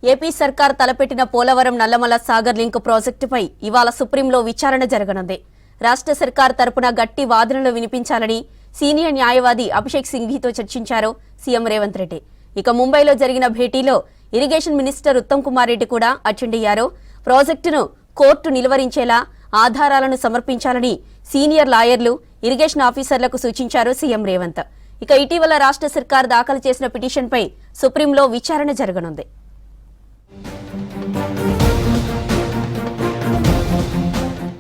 AP సర్కార్ తలపెట్టిన Polavaram Nallamala Sagar link ప్రాజెక్టుపై ఇవాళ సుప్రీంలో విచారణ జరగనుంది. రాష్ట్ర సర్కార్ తరపున గట్టి వాదనలు వినిపించాలని సీనియర్ న్యాయవాది అభిషేక్ సింఘ్వీతో చర్చించారు సీఎం రేవంత్ రెడ్డి. ఇక ముంబైలో జరిగిన భేటీలో ఇరిగేషన్ మినిస్టర్ ఉత్తమ్ కుమార్ రెడ్డి కూడా అటెండ్ అయ్యారు. ప్రాజెక్టును కోర్టు నిలువరించేలా ఆధారాలను సమర్పించాలని సీనియర్ లాయర్లు, ఇరిగేషన్ ఆఫీసర్లకు సూచించారు సీఎం రేవంత్. ఇక ఇటీవల రాష్ట్ర సర్కార్ దాఖలు చేసిన పిటిషన్పై సుప్రీంలో విచారణ జరగనుంది.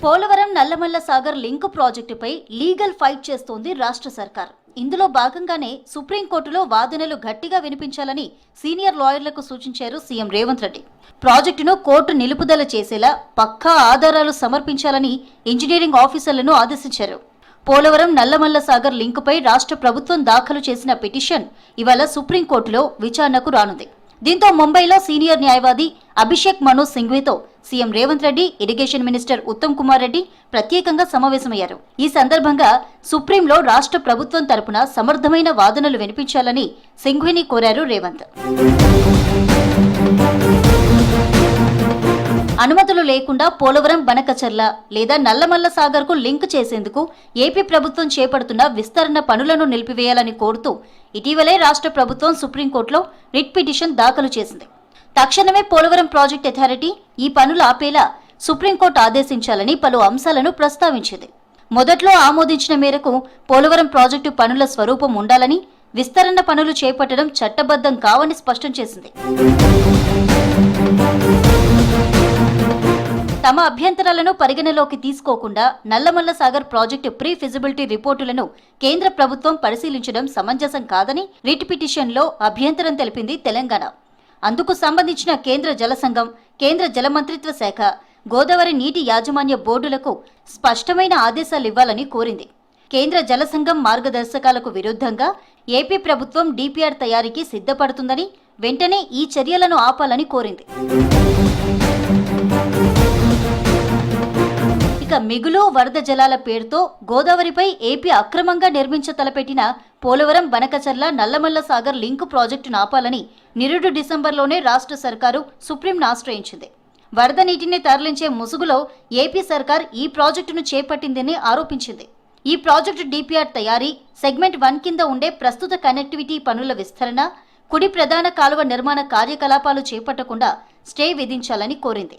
పోలవరం నల్లమల్ల సాగర్ లింక్ ప్రాజెక్టుపై లీగల్ ఫైట్ చేస్తోంది రాష్ట్ర సర్కార్. ఇందులో భాగంగానే సుప్రీంకోర్టులో వాదనలు గట్టిగా వినిపించాలని సీనియర్ లాయర్లకు సూచించారు సీఎం రేవంత్ రెడ్డి. ప్రాజెక్టును కోర్టు నిలుపుదల చేసేలా పక్కా ఆధారాలు సమర్పించాలని ఇంజనీరింగ్ ఆఫీసర్లను ఆదేశించారు. పోలవరం నల్లమల్ల సాగర్ లింకుపై రాష్ట్ర ప్రభుత్వం దాఖలు చేసిన పిటిషన్ ఇవాళ సుప్రీంకోర్టులో విచారణకు రానుంది. దీంతో ముంబైలో సీనియర్ న్యాయవాది అభిషేక్ మను సింఘ్వీతో CM Revanth Reddy, irrigation minister Uttam Kumar Reddy ప్రత్యేకంగా సమావేశమయ్యారు. ఈ సందర్భంగా సుప్రీంలో రాష్ట్ర ప్రభుత్వం తరపున సమర్థమైన వాదనలు వినిపించాలని సింఘ్వీని కోరారు రేవంత్. అనుమతులు లేకుండా పోలవరం బనకచర్ల లేదా నల్లమల్ల సాగర్ కు లింక్ చేసేందుకు ఏపీ ప్రభుత్వం చేపడుతున్న విస్తరణ పనులను నిలిపివేయాలని కోరుతూ ఇటీవలే రాష్ట్ర ప్రభుత్వం సుప్రీంకోర్టులో రిట్ పిటిషన్ దాఖలు చేసింది. తక్షణమే పోలవరం ప్రాజెక్ట్ అథారిటీ ఈ పనులు ఆపేలా సుప్రీంకోర్టు ఆదేశించాలని పలు అంశాలను ప్రస్తావించింది. మొదట్లో ఆమోదించిన మేరకు పోలవరం ప్రాజెక్టు పనుల స్వరూపం ఉండాలని, విస్తరణ పనులు చేపట్టడం చట్టబద్ధం కావని స్పష్టం చేసింది. తమ అభ్యంతరాలను పరిగణలోకి తీసుకోకుండా Nallamala Sagar project pre feasibility రిపోర్టులను కేంద్ర ప్రభుత్వం పరిశీలించడం సమంజసం కాదని రిట్ పిటిషన్లో అభ్యంతరం తెలిపింది తెలంగాణ. అందుకు సంబంధించిన కేంద్ర జల సంఘం, కేంద్ర జలమంత్రిత్వ శాఖ, గోదావరి నీటి యాజమాన్య బోర్డులకు స్పష్టమైన ఆదేశాలివ్వాలని కోరింది. కేంద్ర జల సంఘం మార్గదర్శకాలకు విరుద్ధంగా ఏపీ ప్రభుత్వం డిపిఆర్ తయారీకి సిద్ధపడుతుందని, వెంటనే ఈ చర్యలను ఆపాలని కోరింది. ఇక మిగులు వరద జలాల పేరుతో గోదావరిపై ఏపీ అక్రమంగా నిర్మించతలపెట్టిన పోలవరం బనకచర్ల నల్లమల్ల సాగర్ లింక్ ప్రాజెక్టును ఆపాలని నిరుడు డిసెంబర్లోనే రాష్ట్ర సర్కారు సుప్రీంను ఆశ్రయించింది. వరద నీటిని తరలించే ముసుగులో ఏపీ సర్కార్ ఈ ప్రాజెక్టును చేపట్టిందని ఆరోపించింది. ఈ ప్రాజెక్టు డిపిఆర్ తయారీ, సెగ్మెంట్ 1 కింద ఉండే ప్రస్తుత కనెక్టివిటీ పనుల విస్తరణ, కుడి ప్రధాన కాలువ నిర్మాణ కార్యకలాపాలు చేపట్టకుండా స్టే విధించాలని కోరింది.